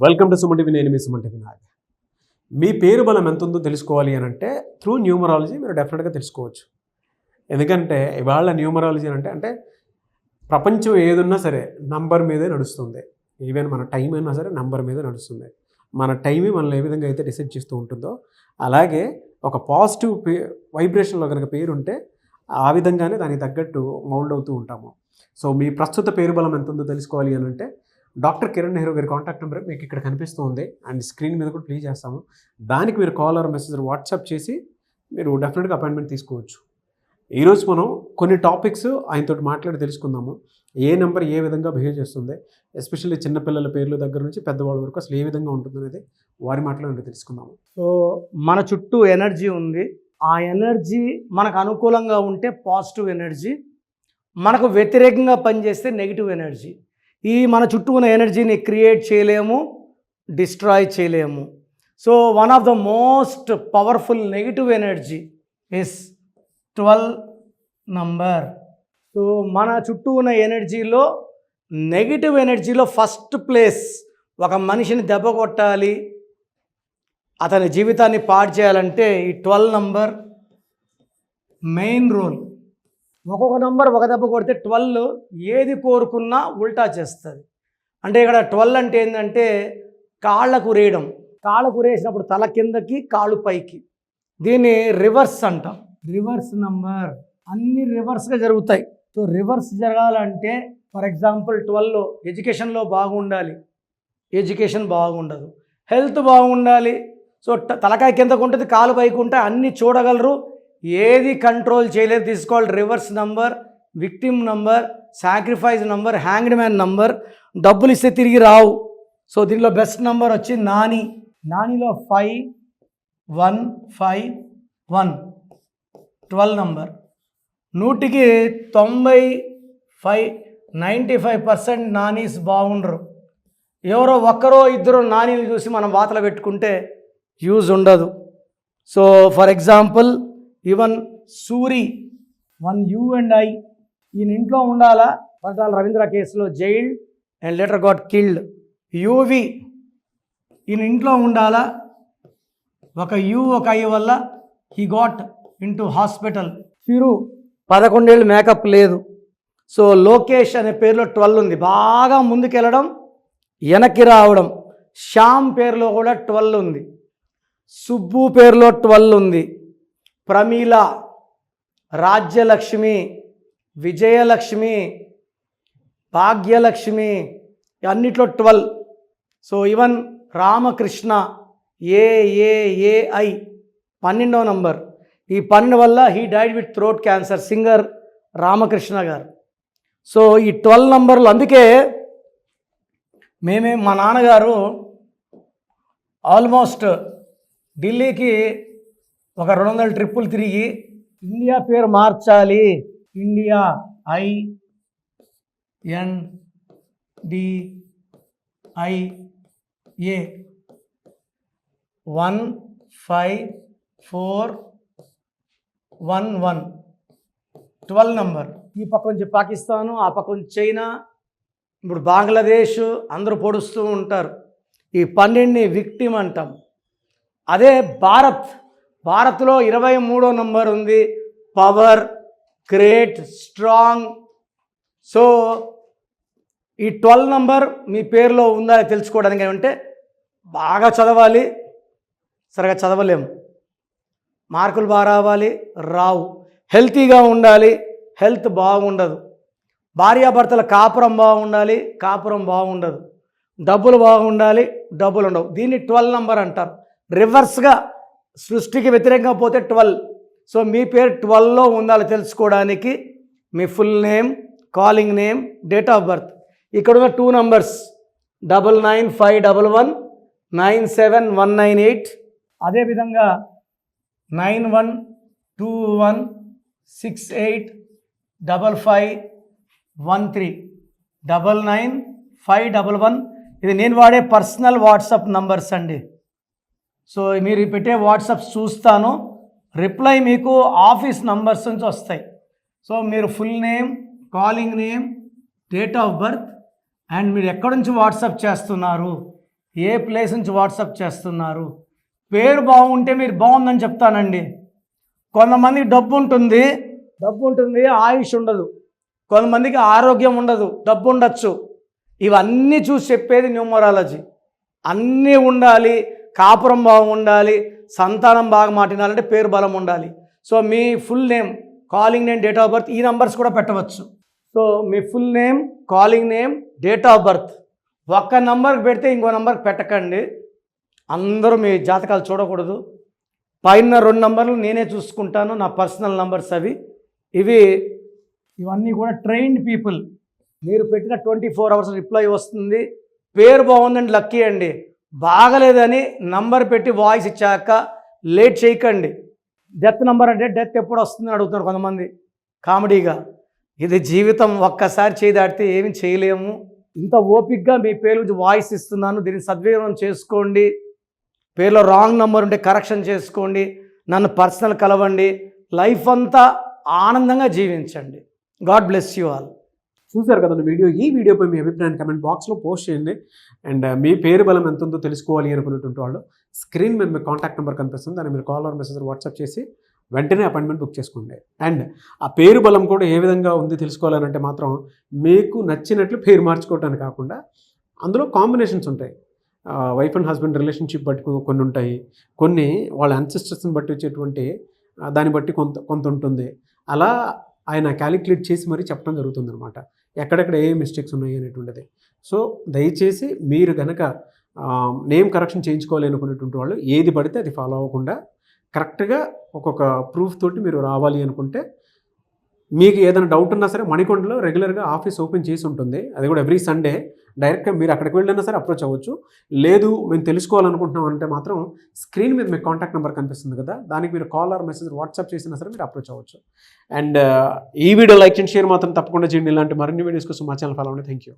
Welcome to Suman TV. నేను మీ Suman TV Nag. మీ పేరు బలం ఎంత ఉందో తెలుసుకోవాలి అని అంటే త్రూ న్యూమరాలజీ మీరు డెఫినెట్గా తెలుసుకోవచ్చు. ఎందుకంటే ఇవాళ న్యూమరాలజీ అంటే ప్రపంచం ఏదున్నా సరే నంబర్ మీదే నడుస్తుంది. ఈవెన్ మన టైం అయినా సరే నంబర్ మీదే నడుస్తుంది. మన టైమే మనల్ని ఏ విధంగా అయితే డిసైడ్ చేస్తూ ఉంటుందో అలాగే ఒక పాజిటివ్ వైబ్రేషన్లో కనుక పేరు ఉంటే ఆ విధంగానే దానికి తగ్గట్టు మౌల్డ్ అవుతూ ఉంటాము. సో మీ ప్రస్తుత పేరు బలం ఎంత ఉందో తెలుసుకోవాలి అని అంటే డాక్టర్ కిరణ్ నెహ్రూ గారి కాంటాక్ట్ నెంబర్ మీకు ఇక్కడ కనిపిస్తూ ఉంది అండ్ స్క్రీన్ మీద కూడా ప్లే చేస్తాము. దానికి మీరు కాల్ ఆర్ మెసేజ్ వాట్సాప్ చేసి మీరు డెఫినెట్గా అపాయింట్మెంట్ తీసుకోవచ్చు. ఈరోజు మనం కొన్ని టాపిక్స్ ఆయనతో మాట్లాడి తెలుసుకుందాము. ఏ నెంబర్ ఏ విధంగా బిహేవ్ చేస్తుంది, ఎస్పెషల్లీ చిన్నపిల్లల పేర్ల దగ్గర నుంచి పెద్దవాళ్ళ వరకు అసలు ఏ విధంగా ఉంటుంది అనేది వారి మాటలో తెలుసుకుందాము. సో మన చుట్టూ ఎనర్జీ ఉంది. ఆ ఎనర్జీ మనకు అనుకూలంగా ఉంటే పాజిటివ్ ఎనర్జీ, మనకు వ్యతిరేకంగా పనిచేస్తే నెగిటివ్ ఎనర్జీ. ఈ మన చుట్టూ ఉన్న ఎనర్జీని క్రియేట్ చేయలేము, డిస్ట్రాయ్ చేయలేము. So one of the most powerful negative energy is 12 number. So మన చుట్టూ ఉన్న ఎనర్జీలో నెగిటివ్ ఎనర్జీలో ఫస్ట్ ప్లేస్. ఒక మనిషిని దెబ్బ కొట్టాలి, అతని జీవితాన్ని పాడు చేయాలంటే ఈ 12 నంబర్ మెయిన్ రోల్. ఒక్కొక్క నంబర్ ఒక దెబ్బ కొడితే 12 ఏది కోరుకున్నా ఉల్టా చేస్తుంది. అంటే ఇక్కడ 12 అంటే ఏంటంటే కాళ్ళకు రేయడం. కాళ్ళకు రేసినప్పుడు తల కిందకి కాళ్ళు పైకి, దీన్ని రివర్స్ అంటాం. రివర్స్ నంబర్ అన్ని రివర్స్గా జరుగుతాయి. సో రివర్స్ జరగాలంటే ఫర్ ఎగ్జాంపుల్ 12 ఎడ్యుకేషన్లో బాగుండాలి, ఎడ్యుకేషన్ బాగుండదు. హెల్త్ బాగుండాలి, సో తలకాయ కిందకు ఉంటుంది, కాలు పైకి ఉంటాయి, అన్నీ చూడగలరు, ఏది కంట్రోల్ చేయలేదు. తీసుకోవాలి reverse number, victim number, sacrifice number, hanged man number. డబ్బులు ఇస్తే తిరిగి రావు. సో దీనిలో బెస్ట్ నంబర్ వచ్చి నాని. నానిలో 5 1 5 1 12 నంబర్. 100కి 95% నానీస్ బాగుండరు. ఎవరో ఒక్కరో ఇద్దరు నానీని చూసి మనం వాతలు పెట్టుకుంటే యూజ్ ఉండదు. So for example even Suri 1 U and I, ఈయన ఇంట్లో ఉండాలా. పట్టాల రవీంద్ర కేసులో jailed and later got killed. UV ఈయన ఇంట్లో ఉండాలా. ఒక యూ ఒక ఐ వల్ల హీ గాట్ ఇంటూ హాస్పిటల్. ఫిరు 11 ఏళ్ళు మేకప్ లేదు. సో లోకేష్ అనే పేరులో 12 ఉంది. బాగా ముందుకెళ్ళడం, వెనక్కి రావడం. శ్యామ్ పేరులో కూడా 12 ఉంది. సుబ్బు పేరులో 12 ఉంది. ప్రమీల, రాజ్యలక్ష్మి, విజయలక్ష్మి, భాగ్యలక్ష్మి అన్నిట్లో 12. సో ఈవెన్ రామకృష్ణ AAAI 12వ నంబర్. ఈ 12 వల్ల he died with throat cancer, singer Ramakrishna గారు. సో ఈ 12 నంబర్లు, అందుకే మా నాన్నగారు ఆల్మోస్ట్ ఢిల్లీకి ఒక 200 ట్రిప్పులు తిరిగి ఇండియా పేరు మార్చాలి, ఇండియా INDIA 1541 12 నంబర్. ఈ పక్క నుంచి పాకిస్తాను, ఆ పక్క నుంచి చైనా, ఇప్పుడు బంగ్లాదేశ్ అందరూ పొడుస్తూ ఉంటారు. ఈ 12ని విక్టిమ్ అంటాం. అదే భారత్లో 23వ నంబర్ ఉంది, పవర్, గ్రేట్, స్ట్రాంగ్. సో ఈ 12 నంబర్ మీ పేరులో ఉందా తెలుసుకోవడానికి ఏమంటే బాగా చదవాలి. సరిగా చదవలేము, మార్కులు బాగా రావాలి, రావు. హెల్తీగా ఉండాలి, హెల్త్ బాగుండదు. భార్యాభర్తల కాపురం బాగుండాలి, కాపురం బాగుండదు. డబ్బులు బాగుండాలి, డబ్బులు ఉండవు. దీన్ని 12 నంబర్ అంటారు. రివర్స్గా సృష్టికి వ్యతిరేకంగా పోతే 12. సో మీ పేరు 12లో ఉండాలి తెలుసుకోవడానికి మీ full name, calling name, date of birth. ఇక్కడున్న 2 నంబర్స్ 995111 97198. అదేవిధంగా 9121685513 99511. ఇది నేను వాడే పర్సనల్ వాట్సాప్ నంబర్స్ అండి. సో మీరు పెట్టే వాట్సాప్ చూస్తాను, రిప్లై మీకు ఆఫీస్ నంబర్స్ నుంచి వస్తాయి. సో మీరు full name, calling name, date of birth and మీరు ఎక్కడి నుంచి వాట్సాప్ చేస్తున్నారు ఏ ప్లేస్ నుంచి వాట్సాప్ చేస్తున్నారు? పేరు బాగుంటే మీరు బాగుందని చెప్తానండి. కొంతమందికి డబ్బు ఉంటుంది, ఆయుష్ ఉండదు. కొంతమందికి ఆరోగ్యం ఉండదు, డబ్బు ఉండొచ్చు. ఇవన్నీ చూసి చెప్పేది న్యూమరాలజీ. అన్నీ ఉండాలి, కాపురం బాగుండాలి, సంతానం బాగా మాటినాలంటే పేరు బలం ఉండాలి. So me full name, calling name, date of birth, ఈ నంబర్స్ కూడా పెట్టవచ్చు. So me full name, calling name, date of birth ఒక్క నంబర్కి పెడితే ఇంకో నంబర్కి పెట్టకండి. అందరూ మీ జాతకాలు చూడకూడదు. పైన 2 నంబర్లు నేనే చూసుకుంటాను, నా పర్సనల్ నంబర్స్ అవి. ఇవన్నీ కూడా ట్రైన్డ్ పీపుల్. మీరు పెట్టిన 24 అవర్స్ రిప్లై వస్తుంది. పేరు బాగుందండి, లక్కీ అండి. బాగలేదని నంబర్ పెట్టి వాయిస్ ఇచ్చాక లేట్ చేయకండి. డెత్ నంబర్ అంటే డెత్ ఎప్పుడు వస్తుందని అడుగుతున్నారు కొంతమంది కామెడీగా. ఇది జీవితం, ఒక్కసారి చేయి దాటితే ఏమి చేయలేము. ఇంత ఓపిక్గా మీ పేరు గురించి వాయిస్ ఇస్తున్నాను, దీన్ని సద్వినియోగం చేసుకోండి. పేరులో రాంగ్ నంబర్ ఉంటే కరెక్షన్ చేసుకోండి, నన్ను పర్సనల్ కలవండి, లైఫ్ అంతా ఆనందంగా జీవించండి. God bless you all. చూసారు కదండి వీడియో. ఈ వీడియోపై మీ అభిప్రాయాన్ని కమెంట్ బాక్స్లో పోస్ట్ చేయండి. అండ్ మీ పేరు బలం ఎంత ఉందో తెలుసుకోవాలి అనుకునేటువంటి వాళ్ళు స్క్రీన్ మీద మీ కాంటాక్ట్ నెంబర్ కనిపిస్తుంది, దాన్ని మీరు కాల్ ఆర్ మెసేజ్ వాట్సాప్ చేసి వెంటనే అపాయింట్మెంట్ బుక్ చేసుకోండి. అండ్ ఆ పేరు బలం కూడా ఏ విధంగా ఉంది తెలుసుకోవాలంటే మాత్రం మీకు నచ్చినట్లు పేరు మార్చుకోవటానికి కాకుండా అందులో కాంబినేషన్స్ ఉంటాయి. వైఫ్ అండ్ హస్బెండ్ రిలేషన్షిప్ బట్టి కొన్ని ఉంటాయి, కొన్ని వాళ్ళ అన్సిస్టర్స్ని బట్టి వచ్చేటువంటి దాన్ని బట్టి కొంత ఉంటుంది. అలా ఆయన క్యాలిక్యులేట్ చేసి మరీ చెప్పడం జరుగుతుంది అనమాట, ఎక్కడెక్కడ ఏ మిస్టేక్స్ ఉన్నాయి అనేటువంటిది. సో దయచేసి మీరు కనుక నేమ్ కరెక్షన్ చేయించుకోవాలి అనుకునేటువంటి వాళ్ళు ఏది పడితే అది ఫాలో అవ్వకుండా కరెక్ట్గా ఒక్కొక్క ప్రూఫ్ తోటి మీరు రావాలి అనుకుంటే, మీకు ఏదైనా డౌట్ ఉన్నా సరే మణికొండలో రెగ్యులర్గా ఆఫీస్ ఓపెన్ చేసి ఉంటుంది, అది కూడా ఎవ్రీ సండే. డైరెక్ట్గా మీరు అక్కడికి వెళ్ళినా సరే అప్రోచ్ అవ్వచ్చు. లేదు మేము తెలుసుకోవాలనుకుంటున్నాం అంటే మాత్రం స్క్రీన్ మీద మీకు కాంటాక్ట్ నెంబర్ కనిపిస్తుంది కదా, దానికి మీరు కాల్ ఆర్ మెసేజ్ వాట్సాప్ చేసినా సరే మీరు అప్రోచ్ అవ్వచ్చు. అండ్ ఈ వీడియో లైక్ అండ్ షేర్ మాత్రం తప్పకుండా చేయండి. ఇలాంటి మరిన్ని వీడియోస్ కోసం మా ఛానల్ ఫాలో అవ్వండి. Thank you.